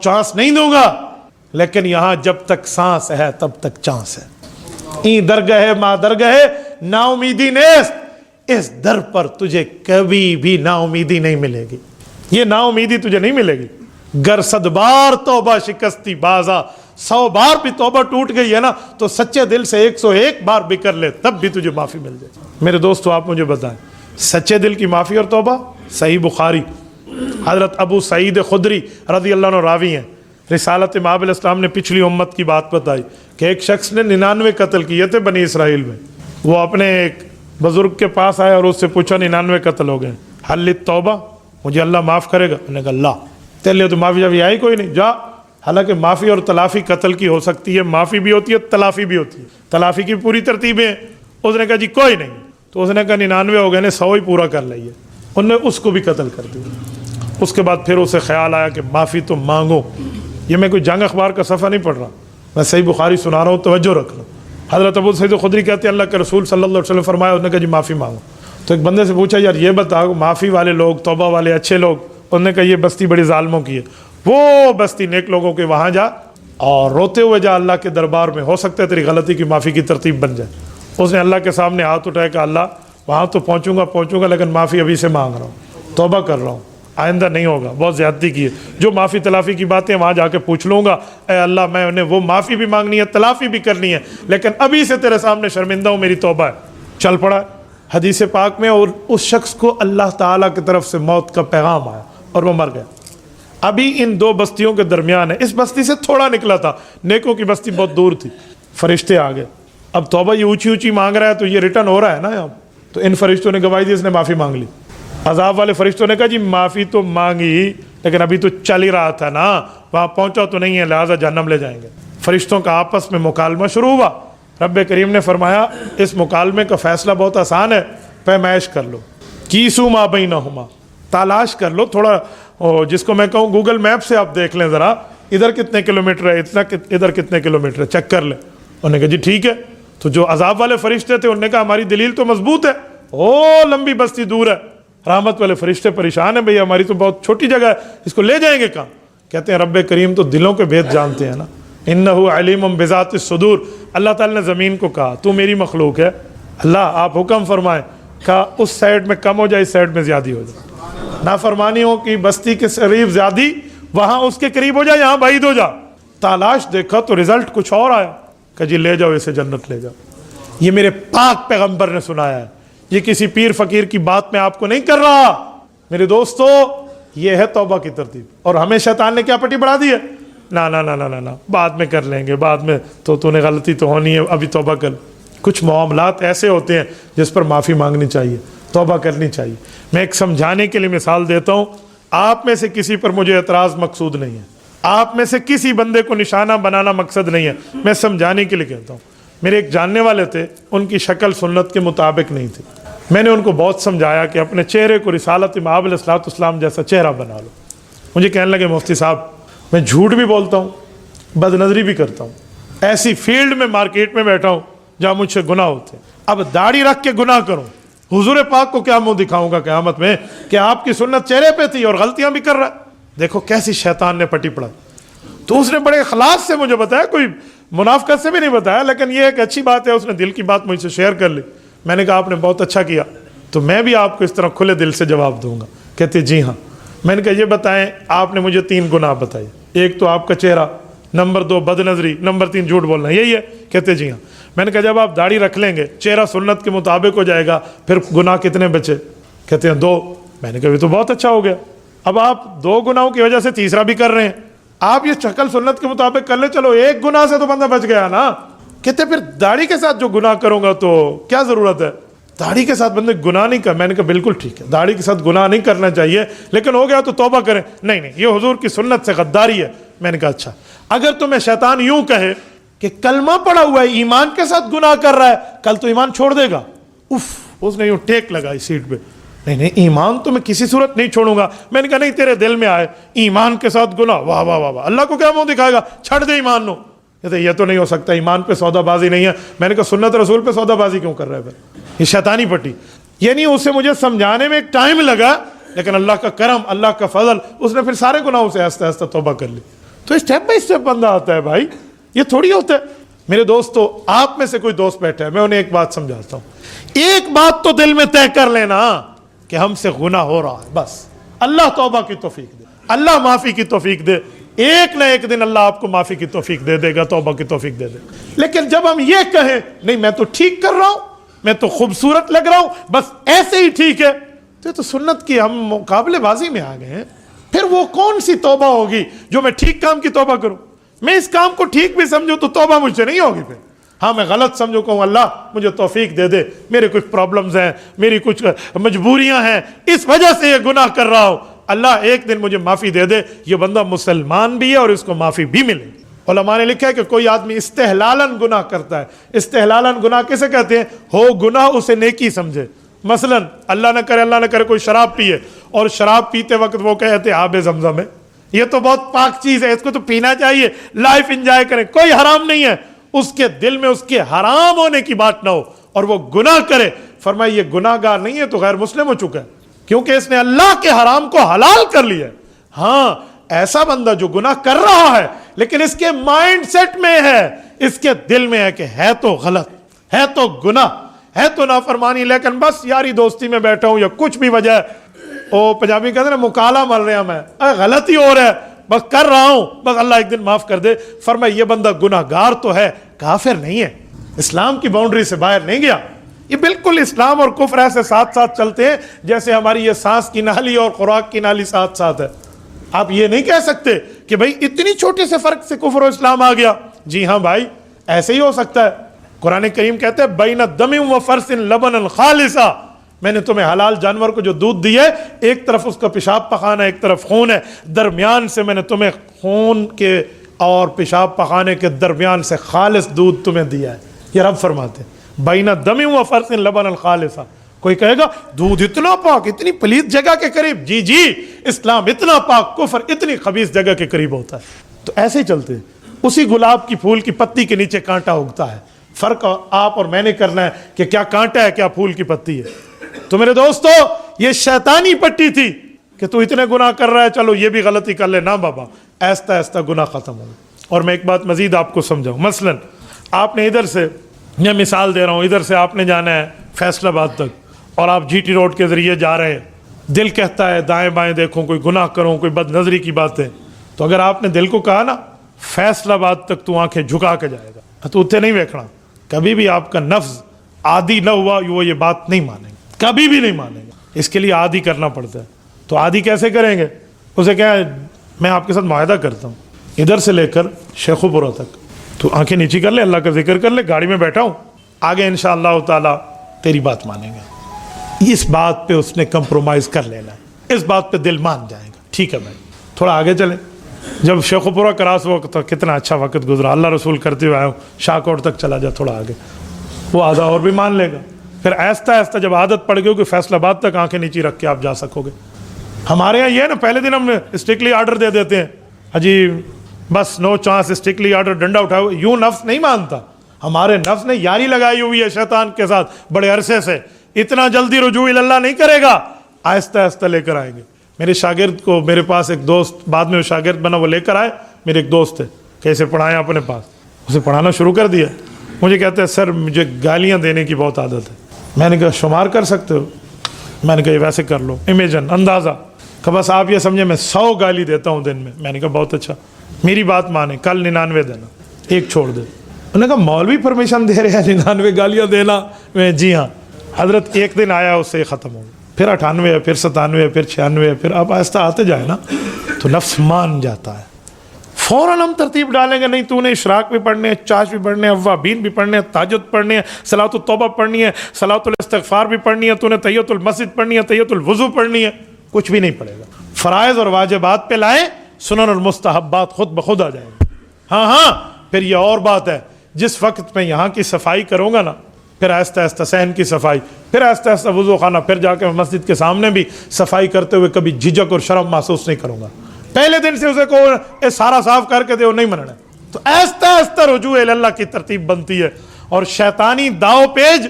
چانس نہیں دوں گا، لیکن یہاں جب تک سانس ہے تب تک چانس ہے. این درگاہ ما درگاہ نا امیدی نیست، اس در پر تجھے کبھی بھی نا امیدی نہیں ملے گی. یہ نا امیدی تجھے نہیں ملے گی. گر 100 بار توبہ شکستی بازا، 100 بار بھی توبہ ٹوٹ گئی ہے نا تو سچے دل سے 101 بار بھی کر لے تب بھی تجھے معافی مل جائے. میرے دوستو آپ مجھے بتائیں، سچے دل کی معافی اور توبہ. صحیح بخاری، حضرت ابو سعید خدری رضی اللہ عنہ راوی ہیں. رسالت مآب علیہ السلام نے پچھلی امت کی بات بتائی کہ ایک شخص نے 99 قتل کیے تھے بنی اسرائیل میں. وہ اپنے ایک بزرگ کے پاس آیا اور اس سے پوچھا 99 قتل ہو گئے، حل توبہ، مجھے اللہ معاف کرے گا؟ انہوں نے کہا اللہ تیرے تو معافی جب آئی کوئی نہیں، جا. حالانکہ معافی اور تلافی قتل کی ہو سکتی ہے، معافی بھی ہوتی ہے، تلافی بھی ہوتی ہے. تلافی کی پوری ترتیبیں ہیں. اس نے کہا جی کوئی نہیں. تو اس نے کہا 99 ہو گئے نے 100 ہی پورا کر لئیے. انہوں نے اس کو بھی قتل کر دیا. اس کے بعد پھر اسے خیال آیا کہ معافی تو مانگو. یہ میں کوئی جنگ اخبار کا صفحہ نہیں پڑھ رہا، میں صحیح بخاری سنا رہا ہوں، توجہ رکھنا. حضرت ابو سعید خدری کہتے ہیں اللہ کے رسول صلی اللہ علیہ وسلم فرمایا، اس نے کہا جی معافی مانگو. تو ایک بندے سے پوچھا یار یہ بتاؤ معافی والے لوگ، توبہ والے اچھے لوگ؟ انہوں نے کہا یہ بستی بڑی ظالموں کی ہے. وہ بستی نیک لوگوں کے وہاں جا اور روتے ہوئے جا اللہ کے دربار میں، ہو سکتا ہے تیری غلطی کی معافی کی ترتیب بن جائے. اس نے اللہ کے سامنے ہاتھ اٹھایا کہ اللہ وہاں تو پہنچوں گا لیکن معافی ابھی سے مانگ رہا ہوں، توبہ کر رہا ہوں، آئندہ نہیں ہوگا. بہت زیادتی کی ہے. جو معافی تلافی کی باتیں وہاں جا کے پوچھ لوں گا. اے اللہ میں انہیں وہ معافی بھی مانگنی ہے، تلافی بھی کرنی ہے، لیکن ابھی سے تیرے سامنے شرمندہ ہوں، میری توبہ ہے. چل پڑا حدیث پاک میں، اور اس شخص کو اللہ تعالیٰ کی طرف سے موت کا پیغام آیا اور وہ مر گیا. ابھی ان دو بستیوں کے درمیان ہے. اس بستی سے تھوڑا نکلا تھا، نیکوں کی بستی بہت دور تھی. فرشتے آ گئے. اب توبہ یہ اونچی اونچی مانگ رہا ہے تو یہ ریٹرن ہو رہا ہے نا یہاں. تو ان فرشتوں نے گواہی دی، اس نے معافی مانگ لی. عذاب والے فرشتوں نے کہا جی معافی تو مانگی لیکن ابھی تو چل ہی رہا تھا نا، وہاں پہنچا تو نہیں ہے، لہٰذا جہنم لے جائیں گے. فرشتوں کا آپس میں مکالمہ شروع ہوا. رب کریم نے فرمایا اس مکالمے کا فیصلہ بہت آسان ہے، پیمائش کر لو. کیسو ما بینہما، تلاش کر لو تھوڑا، جس کو میں کہوں گوگل میپ سے آپ دیکھ لیں ذرا، ادھر کتنے کلومیٹر ہے، ادھر کتنے کلومیٹر ہے، چیک کر لیں. انہوں نے کہا جی ٹھیک ہے. تو جو عذاب والے فرشتے تھے انہوں نے کہا ہماری دلیل تو مضبوط ہے، لمبی بستی دور ہے. رحمت والے فرشتے پریشان ہیں، بھئی ہماری تو بہت چھوٹی جگہ ہے، اس کو لے جائیں گے کہاں؟ کہتے ہیں رب کریم تو دلوں کے بھید جانتے ہیں نا. انہ علیم بذات الصدور. اللہ تعالیٰ نے زمین کو کہا تو میری مخلوق ہے، اللہ آپ حکم فرمائیں، کہا اس سائڈ میں کم ہو جائے، اس سائڈ میں زیادہ ہو جائے. نافرمانیوں کی بستی کے قریب زیادی، وہاں اس کے قریب ہو جائے، یہاں بعید ہو جا. تلاش دیکھا تو رزلٹ کچھ اور آیا کہ جی لے جاؤ اسے جنت لے جاؤ. یہ میرے پاک پیغمبر نے سنایا ہے، یہ کسی پیر فقیر کی بات میں آپ کو نہیں کر رہا. میرے دوستو یہ ہے توبہ کی ترتیب. اور ہمیں شیطان نے کیا پٹی بڑھا دی ہے، نا نا نا نا نا بعد میں کر لیں گے، بعد میں تو نے غلطی تو ہونی ہے، ابھی توبہ کر. کچھ معاملات ایسے ہوتے ہیں جس پر معافی مانگنی چاہیے، توبہ کرنی چاہیے. میں ایک سمجھانے کے لیے مثال دیتا ہوں. آپ میں سے کسی پر مجھے اعتراض مقصود نہیں ہے، آپ میں سے کسی بندے کو نشانہ بنانا مقصد نہیں ہے، میں سمجھانے کے لیے کہتا ہوں. میرے ایک جاننے والے تھے، ان کی شکل سنت کے مطابق نہیں تھی. میں نے ان کو بہت سمجھایا کہ اپنے چہرے کو رسالت مآب علیہ السلام جیسا چہرہ بنا لو. مجھے کہنے لگے مفتی صاحب میں جھوٹ بھی بولتا ہوں، بد نظری بھی کرتا ہوں، ایسی فیلڈ میں مارکیٹ میں بیٹھا ہوں جہاں مجھ سے گناہ ہوتے ہیں، اب داڑھی رکھ کے گناہ کروں، حضور پاک کو کیا منہ دکھاؤں گا قیامت میں کہ آپ کی سنت چہرے پہ تھی اور غلطیاں بھی کر رہا ہے. دیکھو کیسی شیطان نے پٹی پڑھائی. تو اس نے بڑے اخلاص سے مجھے بتایا، کوئی منافقت سے بھی نہیں بتایا، لیکن یہ ایک اچھی بات ہے، اس نے دل کی بات مجھ سے شیئر کر لی. میں نے کہا آپ نے بہت اچھا کیا، تو میں بھی آپ کو اس طرح کھلے دل سے جواب دوں گا. کہتے جی ہاں. میں نے کہا یہ بتائیں آپ نے مجھے 3 گناہ بتائے، ایک تو آپ کا چہرہ، نمبر 2 بد نظری، نمبر 3 جھوٹ بولنا، یہی ہے؟ کہتے جی ہاں. میں نے کہا جب آپ داڑھی رکھ لیں گے، چہرہ سنت کے مطابق ہو جائے گا، پھر گناہ کتنے بچے؟ کہتے ہیں 2. میں نے کہا یہ تو بہت اچھا ہو گیا. اب آپ 2 گناہوں کی وجہ سے تیسرا بھی کر رہے ہیں. آپ یہ شکل سنت کے مطابق کر لیں، چلو ایک گناہ سے تو بندہ بچ گیا نا. کہتے پھر داڑھی کے ساتھ جو گناہ کروں گا تو کیا ضرورت ہے؟ داڑھی کے ساتھ بندے گناہ نہیں کر. میں نے کہا بالکل ٹھیک ہے، داڑھی کے ساتھ گناہ نہیں کرنا چاہیے، لیکن ہو گیا تو توبہ کریں. نہیں یہ حضور کی سنت سے غداری ہے. میں نے کہا اچھا اگر تمہیں شیطان یوں کہے کہ کلمہ پڑا ہوا ہے ایمان کے ساتھ گناہ کر رہا ہے، کل تو ایمان چھوڑ دے گا. اس نے یوں ٹیک لگائی سیٹ پہ. نہیں ایمان تو میں کسی صورت نہیں چھوڑوں گا. میں نے کہا نہیں تیرے دل میں آئے ایمان کے ساتھ گناہ، واہ واہ واہ واہ، اللہ کو کیا منہ دکھائے گا، چھڑ دے ایمان نو. یہ تو نہیں ہو سکتا، ایمان پہ سودا بازی نہیں ہے. میں نے کہا سنت رسول پہ سودا بازی کیوں کر رہا ہے پھر؟ یہ شیطانی پٹی. یعنی اسے مجھے سمجھانے میں ایک ٹائم لگا، لیکن اللہ کا کرم، اللہ کا فضل، اس نے پھر سارے گناہوں سے آہستہ آہستہ توبہ کر لی. تو اسٹیپ بائی اسٹیپ بندہ آتا ہے بھائی، یہ تھوڑی ہوتا ہے. میرے دوستو آپ میں سے کوئی دوست بیٹھا ہے, میں انہیں ایک بات سمجھاتا ہوں, ایک بات تو دل میں طے کر لینا کہ ہم سے گناہ ہو رہا ہے, بس اللہ توبہ کی توفیق دے, اللہ معافی کی توفیق دے, ایک نہ ایک دن اللہ آپ کو معافی کی توفیق دے دے گا, توبہ کی توفیق دے دے. لیکن جب ہم یہ کہیں نہیں میں تو ٹھیک کر رہا ہوں, میں تو خوبصورت لگ رہا ہوں, بس ایسے ہی ٹھیک ہے, تو سنت کی ہم مقابلے بازی میں آ گئے ہیں. پھر وہ کون سی توبہ ہوگی جو میں ٹھیک کام کی توبہ کروں؟ میں اس کام کو ٹھیک بھی سمجھوں تو توبہ مجھ سے نہیں ہوگی. پھر ہاں میں غلط سمجھوں کہوں اللہ مجھے توفیق دے دے, میرے کچھ پرابلمز ہیں, میری کچھ مجبوریاں ہیں, اس وجہ سے یہ گناہ کر رہا ہوں, اللہ ایک دن مجھے معافی دے دے, یہ بندہ مسلمان بھی ہے اور اس کو معافی بھی ملے گی. علماء نے لکھا ہے کہ کوئی آدمی استحلالن گناہ کرتا ہے. استحلالن گناہ کسے کہتے ہیں؟ ہو گناہ اسے نیکی سمجھے. مثلا اللہ نہ کرے کوئی شراب پیے اور شراب پیتے وقت وہ کہتے آب زمزم ہے, یہ تو بہت پاک چیز ہے, اس کو تو پینا چاہیے, لائف انجوائے کریں, کوئی حرام نہیں ہے. اس کے دل میں اس کے حرام ہونے کی بات نہ ہو اور وہ گناہ کرے, فرمایا یہ گناہ گار نہیں ہے تو غیر مسلم ہو چکا ہے, کیونکہ اس نے اللہ کے حرام کو حلال کر لیا ہے. ہاں ایسا بندہ جو گناہ کر رہا ہے لیکن اس کے مائنڈ سیٹ میں ہے, اس کے دل میں ہے کہ ہے تو غلط, ہے تو گناہ, ہے تو نافرمانی, لیکن بس یاری دوستی میں بیٹھا ہوں یا کچھ بھی وجہ ہے, او پنجابی کہتے ہیں نا مکالا مل رہا میں, غلطی ہو رہا ہے, بس کر رہا ہوں, بس اللہ ایک دن معاف کر دے. فرمایا یہ بندہ گناہ گار تو ہے, کافر نہیں ہے, اسلام کی باؤنڈری سے باہر نہیں گیا. یہ بالکل اسلام اور کفر ایسے ساتھ ساتھ چلتے ہیں جیسے ہماری یہ سانس کی نالی اور خوراک کی نالی ساتھ ساتھ ہے. آپ یہ نہیں کہہ سکتے کہ بھئی اتنی چھوٹے سے فرق سے کفر و اسلام آ گیا. جی ہاں بھائی ایسے ہی ہو سکتا ہے. قرآن کریم کہتے ہیں بین دم و فرس لبنا خالصا, میں نے تمہیں حلال جانور کو جو دودھ دی ہے, ایک طرف اس کا پیشاب پخانا ایک طرف خون ہے, درمیان سے میں نے تمہیں خون کے اور پیشاب پخانے کے درمیان سے خالص دودھ تمہیں دیا ہے. یہ رب فرماتے ہیں بین دم و فرس لبنا خالصا. کوئی کہے گا دودھ اتنا پاک, اتنی پلیت جگہ کے قریب, جی اسلام اتنا پاک, کفر اتنی خبیث جگہ کے قریب ہوتا ہے. تو ایسے ہی چلتے ہیں. اسی گلاب کی پھول کی پتی کے نیچے کانٹا اگتا ہے. فرق آپ اور میں نے کرنا ہے کہ کیا کانٹا ہے کیا پھول کی پتی ہے. تو میرے دوستو یہ شیطانی پٹی تھی کہ تو اتنے گناہ کر رہا ہے, چلو یہ بھی غلطی کر لے. نہ بابا, ایستا ایستا گناہ ختم ہو. اور میں ایک بات مزید آپ کو سمجھاؤں. مثلا آپ نے ادھر سے, میں مثال دے رہا ہوں, ادھر سے آپ نے جانا ہے فیصل آباد تک اور آپ جی ٹی روڈ کے ذریعے جا رہے ہیں, دل کہتا ہے دائیں بائیں دیکھوں, کوئی گناہ کروں, کوئی بد نظری کی باتیں. تو اگر آپ نے دل کو کہا نا فیصل آباد تک تو آنکھیں جھکا کے جائے گا, تو اتنے نہیں دیکھنا. کبھی بھی آپ کا نفس عادی نہ ہوا وہ یہ بات نہیں مانیں گے, کبھی بھی نہیں مانیں گے. اس کے لیے عادی کرنا پڑتا ہے. تو عادی کیسے کریں گے؟ اسے کیا ہے, میں آپ کے ساتھ معاہدہ کرتا ہوں, ادھر سے لے کر شیخوپورہ تک تو آنکھیں نیچی کر لے, اللہ کا ذکر کر لے, گاڑی میں بیٹھا ہوں, آگے انشاءاللہ تعالیٰ تیری بات مانیں گے. اس بات پہ اس نے کمپرومائز کر لینا ہے, اس بات پہ دل مان جائے گا. ٹھیک ہے بھائی, تھوڑا آگے چلیں. جب شیخوپورہ کراس ہوا تو کتنا اچھا وقت گزرا, اللہ رسول کرتے ہوئے آیا ہوں, شاہ کوٹ تک چلا جا تھوڑا آگے, وہ آدھا اور بھی مان لے گا. پھر ایستا ایستا جب عادت پڑ گئی کہ فیصل آباد تک آنکھیں نیچی رکھ کے آپ جا سکو گے. ہمارے یہاں یہ ہے نا, پہلے دن ہم اسٹرکٹلی آرڈر دے دیتے ہیں, اجی بس نو چانس, اسٹرکٹلی آرڈر, ڈنڈا اٹھاؤ. یوں نفس نہیں مانتا. ہمارے نفس نے یاری لگائی ہوئی ہے شیطان کے ساتھ بڑے عرصے سے, اتنا جلدی رجوع اللہ نہیں کرے گا, آہستہ آہستہ لے کر آئیں گے. میرے شاگرد کو, میرے پاس ایک دوست بعد میں وہ شاگرد بنا, وہ لے کر آئے, میرے ایک دوست ہے, کیسے پڑھائیں اپنے پاس, اسے پڑھانا شروع کر دیا. مجھے کہتے ہیں سر مجھے گالیاں دینے کی بہت عادت ہے. میں نے کہا شمار کر سکتے ہو؟ میں نے کہا یہ ویسے کر لو, امیجن, اندازہ, کہ بس آپ یہ سمجھیں میں 100 گالی دیتا ہوں دن میں. میں نے کہا بہت اچھا, میری بات مانیں, کل 99 دینا, ایک چھوڑ دے. انہوں نے کہا مولوی پرمیشن دے رہے ہیں 99 گالیاں دینا؟ میں جی ہاں حضرت. ایک دن آیا اس سے ختم ہو گیا, پھر 98 ہے, پھر 97 ہے, پھر 96 ہے, پھر آپ آہستہ آتے جائے نا تو نفس مان جاتا ہے. فوراً ہم ترتیب ڈالیں گے, نہیں تو نے اشراق بھی پڑھنے ہیں, چاش بھی پڑھنے ہیں, اوابین بھی پڑھنے ہیں, تہجد پڑھنی ہے, صلاۃ التوبہ پڑھنی ہے, صلاۃ الاستغفار بھی پڑھنی ہے, تو نے تحیۃ المسجد پڑھنی ہے, تحیۃ الوضو پڑھنی ہے. کچھ بھی نہیں پڑھے گا. فرائض اور واجبات پہ لائیں, سنن اور مستحبات خود بخود آ جائیں گے. ہاں پھر یہ اور بات ہے, جس وقت میں یہاں کی صفائی کروں گا نا, پھر آہستہ آہستہ صحن کی صفائی, پھر آہستہ آہستہ وضو خانہ, پھر جا کے مسجد کے سامنے بھی صفائی کرتے ہوئے کبھی جھجک اور شرم محسوس نہیں کروں گا. پہلے دن سے اسے کہو اے سارا صاف کر کے دے, وہ نہیں مننا. تو آہستہ آہستہ رجوع اللہ کی ترتیب بنتی ہے. اور شیطانی داؤ پیج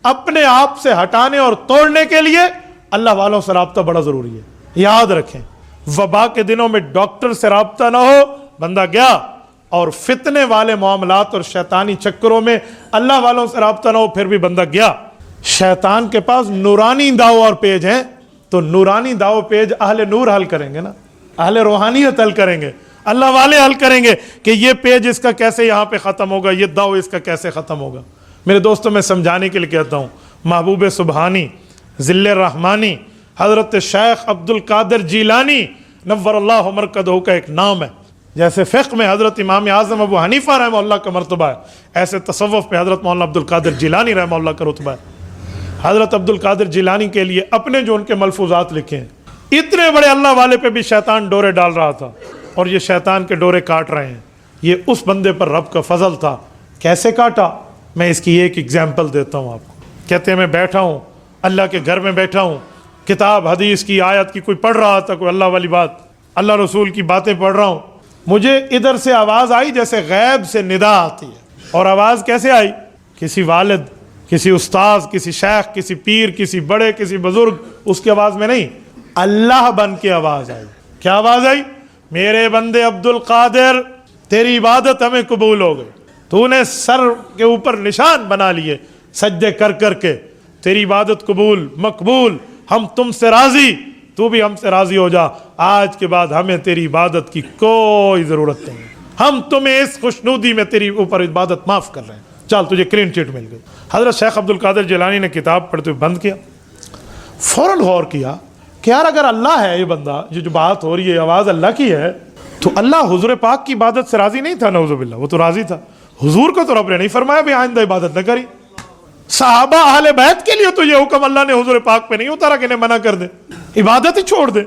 اپنے آپ سے ہٹانے اور توڑنے کے لیے اللہ والوں سے رابطہ بڑا ضروری ہے. یاد رکھیں, وبا کے دنوں میں ڈاکٹر سے رابطہ نہ ہو, بندہ گیا اور فتنے والے معاملات اور شیطانی چکروں میں اللہ والوں سے رابطہ نہ ہو پھر بھی بندہ گیا۔ شیطان کے پاس نورانی دعو اور پیج ہیں، تو نورانی دعو پیج اہل نور حل کریں گے نا، اہل روحانیت حل کریں گے، اللہ والے حل کریں گے کہ یہ پیج اس کا کیسے یہاں پہ ختم ہوگا، یہ دعو اس کا کیسے ختم ہوگا۔ میرے دوستوں میں سمجھانے کے لیے کہتا ہوں، محبوب سبحانی، ذل الرحمانی، حضرت شیخ عبد القادر جیلانی نور اللہ مرکزہ کا ایک نام ہے۔ جیسے فقہ میں حضرت امام اعظم ابو حنیفہ رحمہ اللہ کا مرتبہ ہے، ایسے تصوف پہ حضرت مولانا عبد القادر جیلانی رحمہ اللہ کا رتبہ ہے۔ حضرت عبد القادر جیلانی کے لیے اپنے جو ان کے ملفوظات لکھے ہیں، اتنے بڑے اللہ والے پہ بھی شیطان ڈورے ڈال رہا تھا اور یہ شیطان کے ڈورے کاٹ رہے ہیں۔ یہ اس بندے پر رب کا فضل تھا۔ کیسے کاٹا؟ میں اس کی ایک ایگزامپل دیتا ہوں آپ کو۔ کہتے ہیں میں بیٹھا ہوں، اللہ کے گھر میں بیٹھا ہوں، کتاب حدیث کی آیت کی کوئی پڑھ رہا تھا، کوئی اللہ والی بات، اللہ رسول کی باتیں پڑھ رہا ہوں، مجھے ادھر سے آواز آئی جیسے غیب سے ندا آتی ہے۔ اور آواز کیسے آئی؟ کسی والد، کسی استاذ، کسی شیخ، کسی پیر، کسی بڑے، کسی بزرگ، اس کی آواز میں نہیں، اللہ بن کے آواز آئی۔ کیا آواز آئی؟ میرے بندے عبد القادر، تیری عبادت ہمیں قبول ہو گئی، تو نے سر کے اوپر نشان بنا لیے سجدے کر کر کے، تیری عبادت قبول مقبول، ہم تم سے راضی، تو بھی ہم سے راضی ہو جا، آج کے بعد ہمیں تیری عبادت کی کوئی ضرورت نہیں، ہم تمہیں اس خوشنودی میں تیری اوپر عبادت معاف کر رہے ہیں، چل تجھے کلین چٹ مل گئی۔ حضرت شیخ عبد القادر جیلانی نے کتاب پڑھتے ہوئے بند کیا، فوراً غور کیا کہ یار اگر اللہ ہے، یہ بندہ جو بات ہو رہی ہے آواز اللہ کی ہے، تو اللہ حضور پاک کی عبادت سے راضی نہیں تھا، نعوذ باللہ، وہ تو راضی تھا۔ حضور کو تو رب نے نہیں فرمایا بھی آئندہ عبادت نہ کری، صحابہ اہل بیت کے لیے تو یہ حکم اللہ نے حضور پاک پہ نہیں اتارا کہ انہیں منع کر دے، عبادت ہی چھوڑ دے۔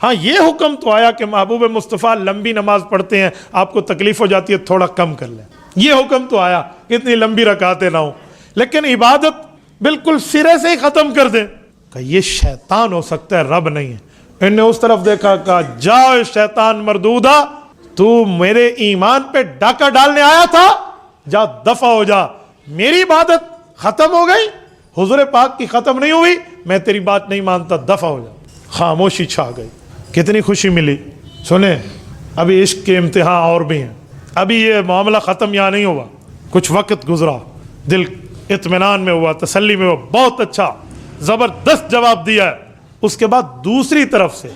ہاں یہ حکم تو آیا کہ محبوب مصطفیٰ لمبی نماز پڑھتے ہیں، آپ کو تکلیف ہو جاتی ہے تھوڑا کم کر لیں، یہ حکم تو آیا کہ اتنی لمبی رکعتیں نہ ہوں، لیکن عبادت بالکل سرے سے ہی ختم کر دیں، کہ یہ شیطان ہو سکتا ہے، رب نہیں ہے۔ انہوں نے اس طرف دیکھا، کہا جاؤ شیطان مردودہ، تو میرے ایمان پہ ڈاکہ ڈالنے آیا تھا، جا دفع ہو جا، میری عبادت ختم ہو گئی، حضور پاک کی ختم نہیں ہوئی، میں تیری بات نہیں مانتا، دفع ہو جا۔ خاموشی چھا گئی، کتنی خوشی ملی۔ سنیں، ابھی عشق کے امتحان اور بھی ہیں، ابھی یہ معاملہ ختم یہاں نہیں ہوا، کچھ وقت گزرا، دل اطمینان میں ہوا، تسلی میں ہوا، بہت اچھا زبردست جواب دیا ہے۔ اس کے بعد دوسری طرف سے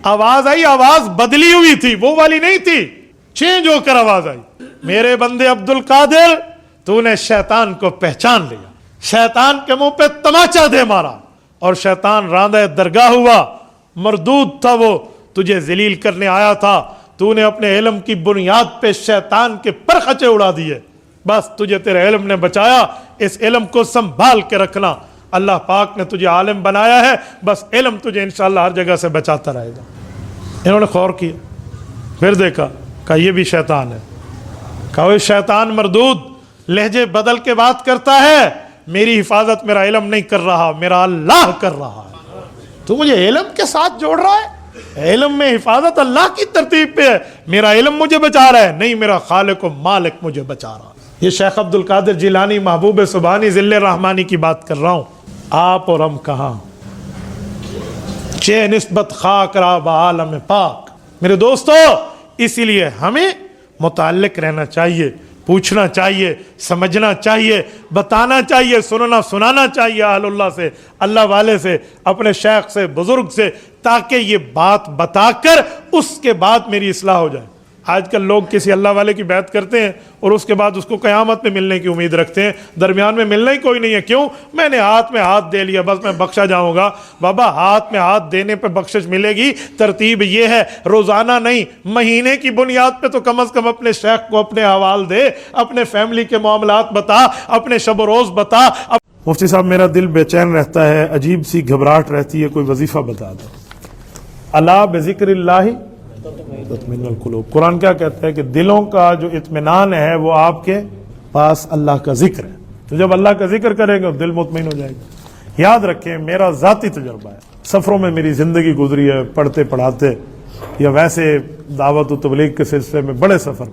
آواز آئی، آواز بدلی ہوئی تھی، وہ والی نہیں تھی، چینج ہو کر آواز آئی، میرے بندے عبد القادر، تو نے شیطان کو پہچان لیا، شیطان کے منہ پہ تماچا دے مارا، اور شیطان راندہ درگاہ ہوا، مردود تھا وہ، تجھے ذلیل کرنے آیا تھا، تو نے اپنے علم کی بنیاد پہ شیطان کے پرخچے اڑا دیے، بس تجھے تیرے علم نے بچایا، اس علم کو سنبھال کے رکھنا، اللہ پاک نے تجھے عالم بنایا ہے، بس علم تجھے انشاءاللہ ہر جگہ سے بچاتا رہے گا۔ انہوں نے غور کیا، پھر دیکھا، کہا یہ بھی شیطان ہے، کہا وہ شیطان مردود لہجے بدل کے بات کرتا ہے، میری حفاظت میرا علم نہیں کر رہا، میرا اللہ کر رہا ہے، تو مجھے علم کے ساتھ جوڑ رہا ہے، علم میں حفاظت اللہ کی ترتیب پہ ہے، میرا علم مجھے بچا رہا ہے، نہیں میرا خالق و مالک مجھے بچا رہا ہے۔ یہ شیخ عبد القادر جیلانی محبوب سبحانی ذل الرحمانی کی بات کر رہا ہوں۔ آپ اور ہم کہاں، چہ نسبت خاک را بعالم پاک۔ میرے دوستو، اسی لیے ہمیں متعلق رہنا چاہیے، پوچھنا چاہیے، سمجھنا چاہیے، بتانا چاہیے، سنانا چاہیے اہل اللہ سے، اللہ والے سے، اپنے شیخ سے، بزرگ سے، تاکہ یہ بات بتا کر اس کے بعد میری اصلاح ہو جائے۔ آج کل لوگ کسی اللہ والے کی بیعت کرتے ہیں اور اس کے بعد اس کو قیامت میں ملنے کی امید رکھتے ہیں، درمیان میں ملنا ہی کوئی نہیں ہے۔ کیوں؟ میں نے ہاتھ میں ہاتھ دے لیا، بس میں بخشا جاؤں گا۔ بابا ہاتھ میں ہاتھ دینے پہ بخشش ملے گی، ترتیب یہ ہے، روزانہ نہیں، مہینے کی بنیاد پہ تو کم از کم اپنے شیخ کو اپنے حوال دے، اپنے فیملی کے معاملات بتا، اپنے شب و روز بتا۔ مفتی صاحب میرا دل بے چین رہتا ہے، عجیب سی گھبراہٹ رہتی ہے، کوئی وظیفہ بتا دو۔ الا بذکر اللہ تطمئن القلوب۔ قرآن کیا کہتا ہے کہ دلوں کا جو اطمینان ہے وہ آپ کے پاس اللہ کا ذکر ہے، تو جب اللہ کا ذکر کریں گے دل مطمئن ہو جائے گا۔ یاد رکھیں، میرا ذاتی تجربہ ہے، سفروں میں میری زندگی گزری ہے، پڑھتے پڑھاتے یا ویسے دعوت و تبلیغ کے سلسلے میں بڑے سفر،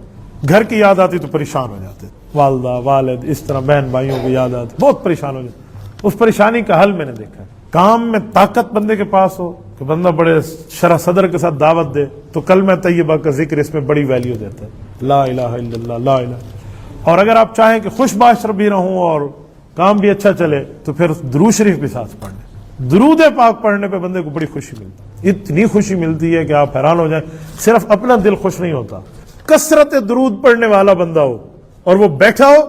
گھر کی یاد آتی تو پریشان ہو جاتے، والدہ والد اس طرح بہن بھائیوں کی یاد آتی، بہت پریشان ہو جاتے۔ اس پریشانی کا حل میں نے دیکھا، کام میں طاقت بندے کے پاس ہو بندہ بڑے شرح صدر کے ساتھ دعوت دے تو کلمہ طیبہ کا ذکر اس میں بڑی ویلیو دیتا ہے۔ لا الہ الا اللہ لا الہ. اور اگر آپ چاہیں کہ خوش باشر بھی رہوں اور کام بھی اچھا چلے تو پھر درود شریف بھی ساتھ پڑھ لیں. درود پاک پڑھنے پہ بندے کو بڑی خوشی ملتی ہے, اتنی خوشی ملتی ہے کہ آپ حیران ہو جائیں. صرف اپنا دل خوش نہیں ہوتا, کثرت درود پڑھنے والا بندہ ہو اور وہ بیٹھا ہو,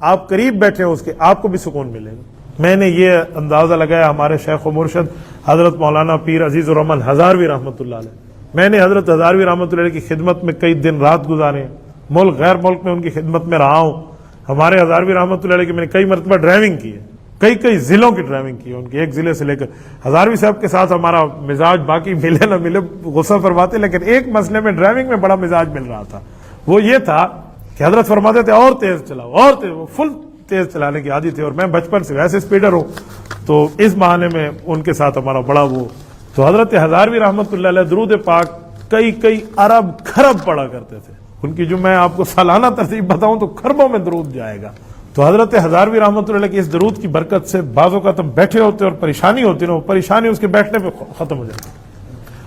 آپ قریب بیٹھے ہو اس کے, آپ کو بھی سکون ملے گا. میں نے یہ اندازہ لگایا ہمارے شیخ و مرشد حضرت مولانا پیر عزیز الرحمن ہزاروی رحمۃ اللہ علیہ, میں نے حضرت ہزاروی رحمۃ اللہ علیہ کی خدمت میں کئی دن رات گزارے ہیں, ملک غیر ملک میں ان کی خدمت میں رہا ہوں. ہمارے ہزاروی رحمۃ اللہ علیہ کی میں نے کئی مرتبہ ڈرائیونگ کی ہے, کئی ضلعوں کی ڈرائیونگ کی ہے ان کی, ایک ضلع سے لے کر. ہزاروی صاحب کے ساتھ ہمارا مزاج باقی ملے نہ ملے غصہ فرماتے, لیکن ایک مسئلے میں ڈرائیونگ میں بڑا مزاج مل رہا تھا. وہ یہ تھا کہ حضرت فرماتے تھے اور تیز چلاؤ اور تیز, وہ فل تیز چلانے کی عادی تھی اور میں بچپن سے ویسے اسپیڈر ہوں, تو اس بہانے میں ان کے ساتھ ہمارا بڑا وہ. تو حضرت ہزاروی رحمۃ اللہ علیہ درود پاک کئی ارب کھرب پڑا کرتے تھے. ان کی جو میں آپ کو سالانہ ترتیب بتاؤں تو کھربوں میں درود جائے گا. تو حضرت ہزاروی رحمۃ اللہ علیہ کی اس درود کی برکت سے بعض اوقات ہم بیٹھے ہوتے اور پریشانی ہوتی نا, وہ پریشانی اس کے بیٹھنے پہ ختم ہو جاتی.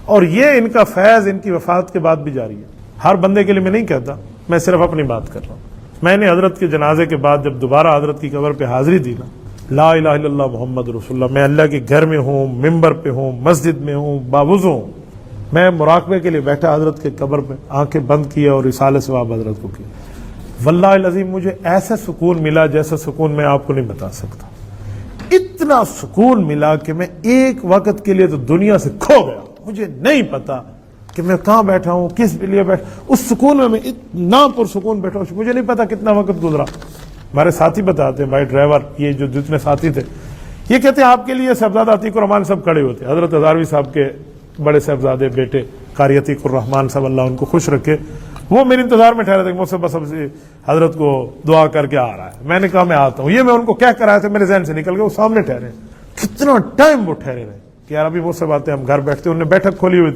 اور یہ ان کا فیض ان کی وفات کے بعد بھی جاری ہے. ہر بندے کے لیے میں نہیں کہتا, میں صرف اپنی بات کر رہا ہوں. میں نے حضرت کے جنازے کے بعد جب دوبارہ حضرت کی قبر پہ حاضری دی نا, لا الہ الا اللہ محمد رسول اللہ, میں اللہ کے گھر میں ہوں, ممبر پہ ہوں, مسجد میں ہوں, باوضو ہوں, میں مراقبے کے لیے بیٹھا حضرت کے قبر پہ, آنکھیں بند کیا اور رسالہ ثواب حضرت کو کیا. واللہ العظیم مجھے ایسا سکون ملا جیسا سکون میں آپ کو نہیں بتا سکتا. اتنا سکون ملا کہ میں ایک وقت کے لیے تو دنیا سے کھو گیا, مجھے نہیں پتا کہ میں کہاں بیٹھا ہوں, کس لیے بیٹھا. اس سکون میں اتنا پرسکون بیٹھا ہوں, مجھے نہیں پتا کتنا وقت گزرا. ہمارے ساتھی بتاتے ہیں, بھائی ڈرائیور یہ جو جتنے ساتھی تھے, یہ کہتے ہیں آپ کے لیے صاحبزادہ عتیق الرحمان سب کھڑے ہوتے. حضرت ہزاروی صاحب کے بڑے صاحبزادے بیٹے قاری عتیق الرحمان صاحب اللہ ان کو خوش رکھے, وہ میرے انتظار میں ٹھہرے تھے, مجھ سے بس اب حضرت کو دعا کر کے آ رہا ہے. میں نے کہا میں آتا ہوں, یہ میں ان کو کہہ کر آیا تھا, میرے ذہن سے نکل گیا. وہ سامنے ٹھہرے, کتنا ٹائم وہ ٹھہرے رہے کہ یار ابھی مجھ سے باتیں, ہم گھر بیٹھتے. انہوں نے بیٹھک کھولی ہوئی